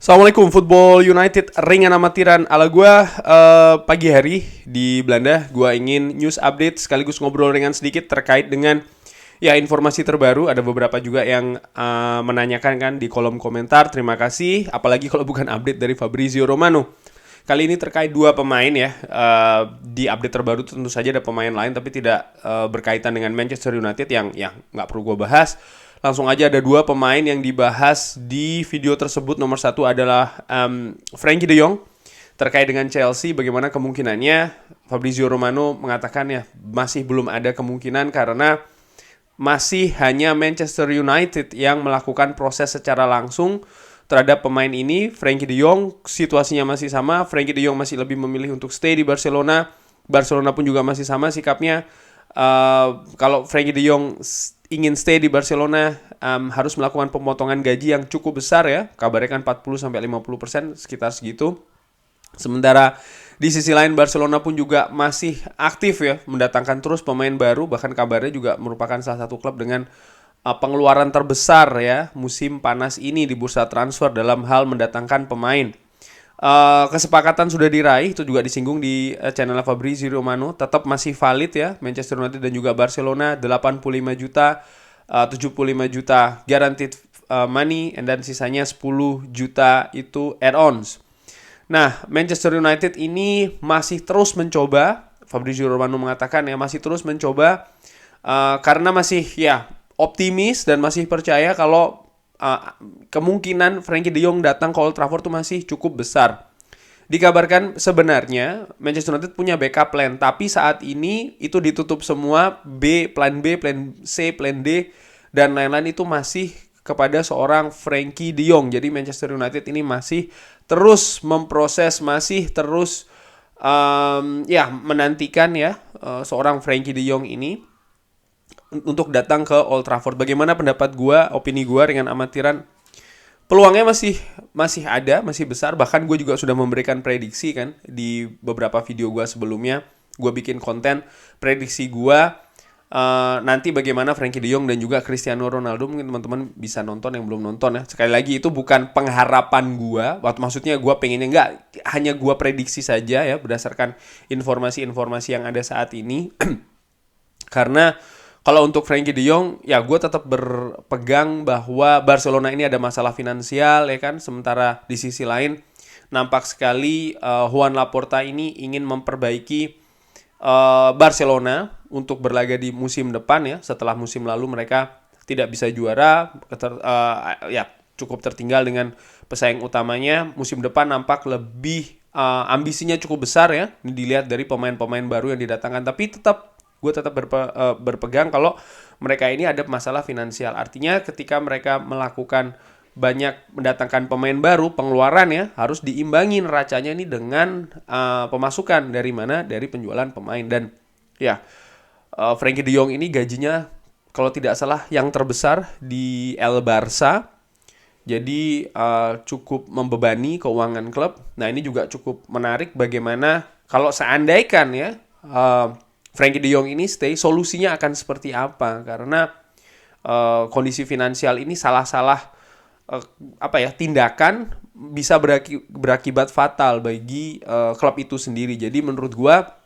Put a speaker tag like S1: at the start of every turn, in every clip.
S1: Assalamualaikum Football United ringan amatiran ala gua. Pagi hari di Belanda gua ingin news update sekaligus ngobrol ringan sedikit terkait dengan ya informasi terbaru. Ada beberapa juga yang menanyakan kan di kolom komentar. Terima kasih, apalagi kalau bukan update dari Fabrizio Romano. Kali ini terkait dua pemain ya. Di update terbaru tentu saja ada pemain lain tapi tidak berkaitan dengan Manchester United yang nggak perlu gua bahas. Langsung aja ada dua pemain yang dibahas di video tersebut. Nomor satu adalah Frenkie de Jong terkait dengan Chelsea. Bagaimana kemungkinannya? Fabrizio Romano mengatakan ya masih belum ada kemungkinan karena masih hanya Manchester United yang melakukan proses secara langsung terhadap pemain ini. Frenkie de Jong situasinya masih sama. Frenkie de Jong masih lebih memilih untuk stay di Barcelona. Barcelona pun juga masih sama sikapnya. Kalau Frenkie de Jong ingin stay di Barcelona, harus melakukan pemotongan gaji yang cukup besar ya. Kabarnya kan 40-50%, sekitar segitu. Sementara di sisi lain Barcelona pun juga masih aktif ya, mendatangkan terus pemain baru. Bahkan kabarnya juga merupakan salah satu klub dengan pengeluaran terbesar ya musim panas ini di bursa transfer dalam hal mendatangkan pemain. Kesepakatan sudah diraih, itu juga disinggung di channel Fabrizio Romano. Tetap masih valid ya, Manchester United dan juga Barcelona 85 juta, 75 juta guaranteed money, dan sisanya 10 juta itu add-ons. Nah, Manchester United ini masih terus mencoba. Fabrizio Romano mengatakan ya masih terus mencoba karena masih ya optimis dan masih percaya kalau kemungkinan Frenkie de Jong datang ke Old Trafford itu masih cukup besar. Dikabarkan sebenarnya Manchester United punya backup plan, tapi saat ini itu ditutup semua. Plan B, plan C, plan D, dan lain-lain itu masih kepada seorang Frenkie de Jong. Jadi Manchester United ini masih terus memproses, masih terus menantikan ya seorang Frenkie de Jong ini untuk datang ke Old Trafford. Bagaimana pendapat gua, opini gua dengan amatiran? Peluangnya masih ada, masih besar. Bahkan gue juga sudah memberikan prediksi kan di beberapa video gue sebelumnya. Gue bikin konten prediksi gue nanti bagaimana Frenkie de Jong dan juga Cristiano Ronaldo. Mungkin teman-teman bisa nonton yang belum nonton ya. Sekali lagi itu bukan pengharapan gue. Maksudnya gue pengennya enggak, hanya gue prediksi saja ya berdasarkan informasi-informasi yang ada saat ini. Karena kalau untuk Frenkie de Jong, ya gue tetap berpegang bahwa Barcelona ini ada masalah finansial ya kan. Sementara di sisi lain nampak sekali Juan Laporta ini ingin memperbaiki Barcelona untuk berlaga di musim depan ya. Setelah musim lalu mereka tidak bisa juara, cukup tertinggal dengan pesaing utamanya. Musim depan nampak lebih ambisinya cukup besar ya. Ini dilihat dari pemain-pemain baru yang didatangkan. Tapi gue tetap berpegang kalau mereka ini ada masalah finansial. Artinya ketika mereka melakukan banyak mendatangkan pemain baru, pengeluaran ya harus diimbangi neracanya ini dengan pemasukan dari mana? Dari penjualan pemain. Dan ya Frenkie de Jong ini gajinya kalau tidak salah yang terbesar di El Barça. Jadi cukup membebani keuangan klub. Nah ini juga cukup menarik bagaimana kalau seandainya ya Frenkie de Jong ini stay, solusinya akan seperti apa? Karena kondisi finansial ini salah-salah tindakan bisa berakibat fatal bagi klub itu sendiri. Jadi menurut gua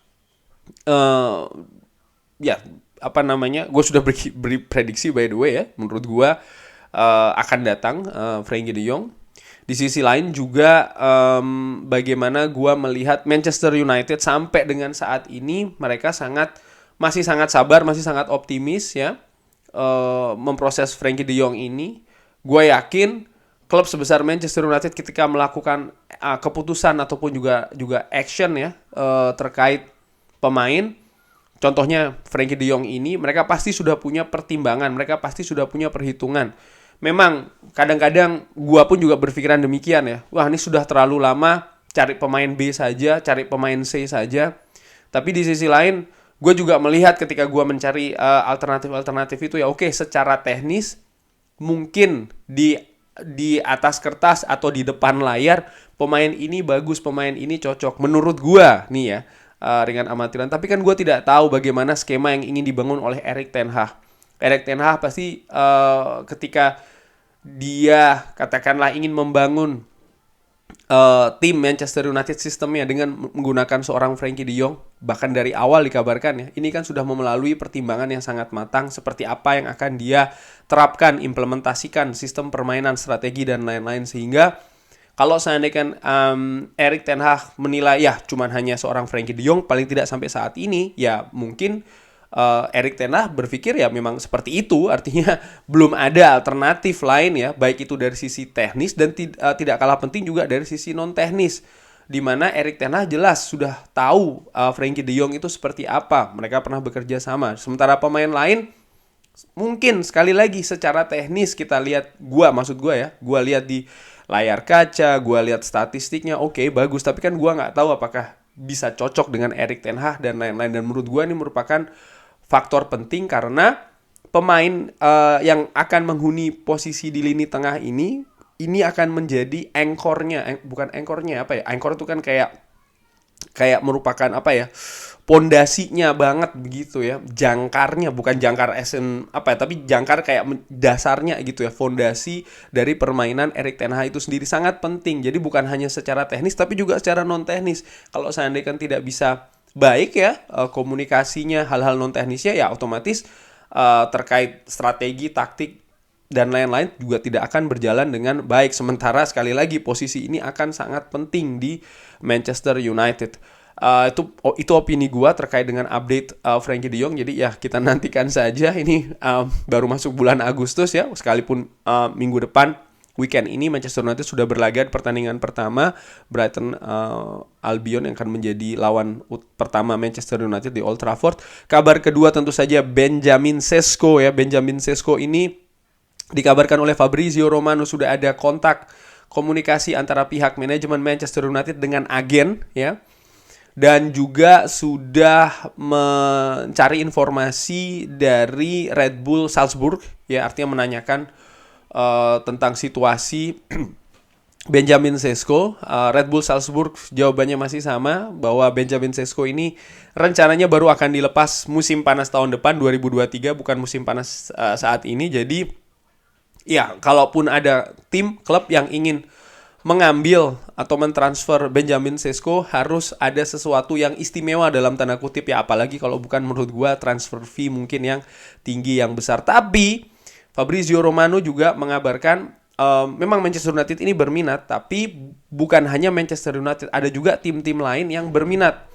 S1: gue sudah beri prediksi by the way ya. Menurut gua akan datang Frenkie de Jong. Di sisi lain juga bagaimana gue melihat Manchester United sampai dengan saat ini mereka masih sangat sabar, masih sangat optimis ya memproses Frenkie de Jong ini. Gue yakin klub sebesar Manchester United ketika melakukan keputusan ataupun juga action ya terkait pemain, contohnya Frenkie de Jong ini, mereka pasti sudah punya pertimbangan, mereka pasti sudah punya perhitungan. Memang kadang-kadang gua pun juga berpikiran demikian ya. Wah, ini sudah terlalu lama, cari pemain B saja, cari pemain C saja. Tapi di sisi lain, gue juga melihat ketika gua mencari alternatif itu ya oke, secara teknis mungkin di atas kertas atau di depan layar pemain ini bagus, pemain ini cocok menurut gua nih ya. Ringan amatiran. Tapi kan gue tidak tahu bagaimana skema yang ingin dibangun oleh Erik ten Hag. Erik ten Hag pasti ketika dia katakanlah ingin membangun tim Manchester United sistemnya dengan menggunakan seorang Frankie de Jong, bahkan dari awal dikabarkan ya, ini kan sudah melalui pertimbangan yang sangat matang seperti apa yang akan dia terapkan, implementasikan sistem permainan, strategi dan lain-lain, sehingga kalau seandainya kan Erik ten Hag menilai ya cuman hanya seorang Frankie de Jong paling tidak sampai saat ini, ya mungkin Erik ten Hag berpikir ya memang seperti itu, artinya belum ada alternatif lain ya, baik itu dari sisi teknis dan tidak kalah penting juga dari sisi non teknis, di mana Erik ten Hag jelas sudah tahu Frankie de Jong itu seperti apa, mereka pernah bekerja sama, sementara pemain lain mungkin sekali lagi secara teknis kita lihat, maksud gue ya, gue lihat di layar kaca, gue lihat statistiknya, oke, bagus, tapi kan gue nggak tahu apakah bisa cocok dengan Erik ten Hag dan lain-lain, dan menurut gue ini merupakan faktor penting karena pemain yang akan menghuni posisi di lini tengah ini akan menjadi anchornya, bukan anchornya, apa ya, anchor itu kan kayak merupakan apa ya, pondasinya banget begitu ya, jangkarnya, bukan jangkar apa ya, tapi jangkar kayak dasarnya gitu ya, fondasi dari permainan Erik ten Hag itu sendiri sangat penting. Jadi bukan hanya secara teknis tapi juga secara non teknis. Kalau seandainya kan tidak bisa baik ya komunikasinya, hal-hal non teknisnya, ya otomatis terkait strategi, taktik dan lain-lain juga tidak akan berjalan dengan baik. Sementara sekali lagi posisi ini akan sangat penting di Manchester United. Itu opini gue terkait dengan update Frankie de Jong. Jadi ya kita nantikan saja. Ini baru masuk bulan Agustus ya, sekalipun minggu depan weekend ini Manchester United sudah berlaga di pertandingan pertama Brighton Albion yang akan menjadi lawan pertama Manchester United di Old Trafford. Kabar kedua tentu saja Benjamin Sesko ya. Benjamin Sesko ini dikabarkan oleh Fabrizio Romano sudah ada kontak komunikasi antara pihak manajemen Manchester United dengan agen ya, dan juga sudah mencari informasi dari Red Bull Salzburg ya, artinya menanyakan tentang situasi Benjamin Sesko. Red Bull Salzburg jawabannya masih sama, bahwa Benjamin Sesko ini rencananya baru akan dilepas musim panas tahun depan 2023, bukan musim panas saat ini. Jadi ya, kalaupun ada tim, klub yang ingin mengambil atau mentransfer Benjamin Sesko, harus ada sesuatu yang istimewa dalam tanda kutip ya, apalagi kalau bukan menurut gua transfer fee mungkin yang tinggi, yang besar. Tapi Fabrizio Romano juga mengabarkan memang Manchester United ini berminat, tapi bukan hanya Manchester United, ada juga tim-tim lain yang berminat.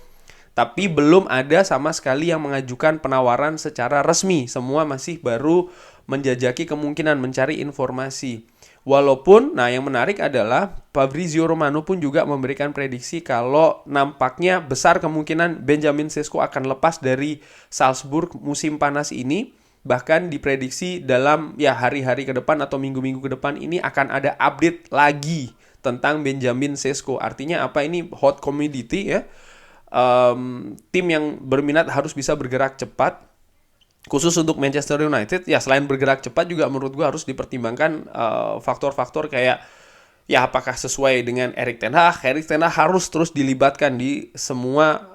S1: Tapi belum ada sama sekali yang mengajukan penawaran secara resmi. Semua masih baru menjajaki kemungkinan, mencari informasi. Walaupun, nah yang menarik adalah Fabrizio Romano pun juga memberikan prediksi kalau nampaknya besar kemungkinan Benjamin Sesko akan lepas dari Salzburg musim panas ini. Bahkan diprediksi dalam ya hari-hari ke depan atau minggu-minggu ke depan ini akan ada update lagi tentang Benjamin Sesko. Artinya apa, ini hot commodity ya. Tim yang berminat harus bisa bergerak cepat. Khusus untuk Manchester United ya, selain bergerak cepat juga menurut gue harus dipertimbangkan faktor-faktor kayak ya apakah sesuai dengan Erik ten Hag. Erik ten Hag harus terus dilibatkan di semua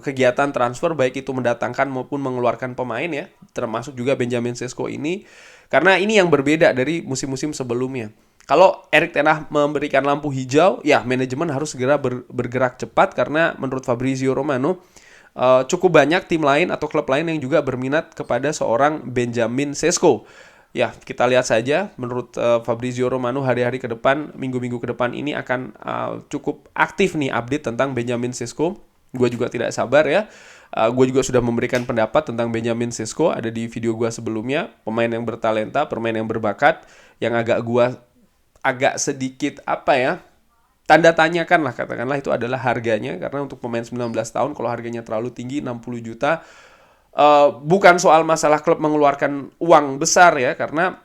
S1: kegiatan transfer, baik itu mendatangkan maupun mengeluarkan pemain ya, termasuk juga Benjamin Sesko ini, karena ini yang berbeda dari musim-musim sebelumnya. Kalau Erik ten Hag memberikan lampu hijau, ya manajemen harus segera bergerak cepat, karena menurut Fabrizio Romano cukup banyak tim lain atau klub lain yang juga berminat kepada seorang Benjamin Sesko. Ya, kita lihat saja. Menurut Fabrizio Romano, hari-hari ke depan, minggu-minggu ke depan ini akan cukup aktif nih update tentang Benjamin Sesko. Gue juga tidak sabar ya. Gue juga sudah memberikan pendapat tentang Benjamin Sesko, ada di video gue sebelumnya. Pemain yang bertalenta, pemain yang berbakat, yang agak sedikit apa ya, tanda tanyakan lah, katakanlah itu adalah harganya. Karena untuk pemain 19 tahun kalau harganya terlalu tinggi 60 juta, bukan soal masalah klub mengeluarkan uang besar ya, karena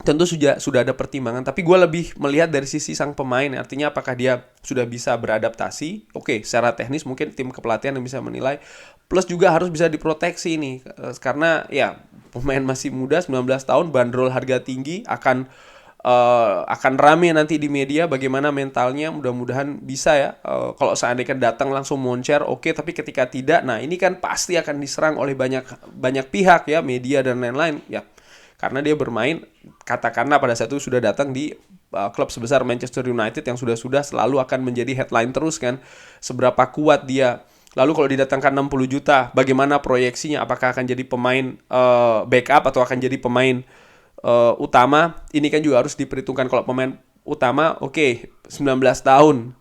S1: tentu sudah ada pertimbangan, tapi gue lebih melihat dari sisi sang pemain. Artinya apakah dia sudah bisa beradaptasi. Oke, secara teknis mungkin tim kepelatihan yang bisa menilai, plus juga harus bisa diproteksi nih, karena ya pemain masih muda, 19 tahun, bandrol harga tinggi, akan rame nanti di media bagaimana mentalnya. Mudah-mudahan bisa ya, kalau seandainya datang langsung moncer oke, tapi ketika tidak, nah ini kan pasti akan diserang oleh banyak pihak ya, media dan lain-lain ya, karena dia bermain katakanlah pada saat itu sudah datang di klub sebesar Manchester United yang sudah selalu akan menjadi headline terus kan, seberapa kuat dia. Lalu kalau didatangkan 60 juta, bagaimana proyeksinya? Apakah akan jadi pemain backup atau akan jadi pemain utama? Ini kan juga harus diperhitungkan. Kalau pemain utama, oke, 19 tahun.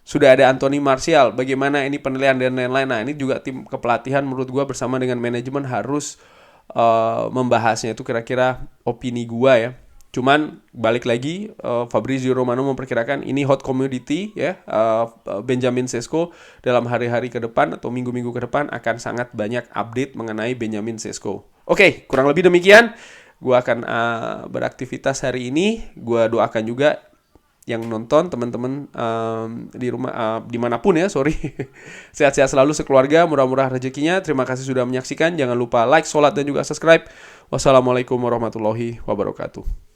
S1: Sudah ada Anthony Martial, bagaimana ini penilaian dan lain-lain. Nah, ini juga tim kepelatihan menurut gue bersama dengan manajemen harus membahasnya. Itu kira-kira opini gue ya. Cuman balik lagi, Fabrizio Romano memperkirakan ini hot commodity ya. Benjamin Sesko dalam hari-hari ke depan atau minggu-minggu ke depan akan sangat banyak update mengenai Benjamin Sesko. Oke, kurang lebih demikian. Gue akan beraktivitas hari ini. Gue doakan juga yang nonton, teman-teman di rumah, dimanapun ya, sehat-sehat selalu sekeluarga, murah-murah rezekinya. Terima kasih sudah menyaksikan. Jangan lupa like, sholat, dan juga subscribe. Wassalamualaikum warahmatullahi wabarakatuh.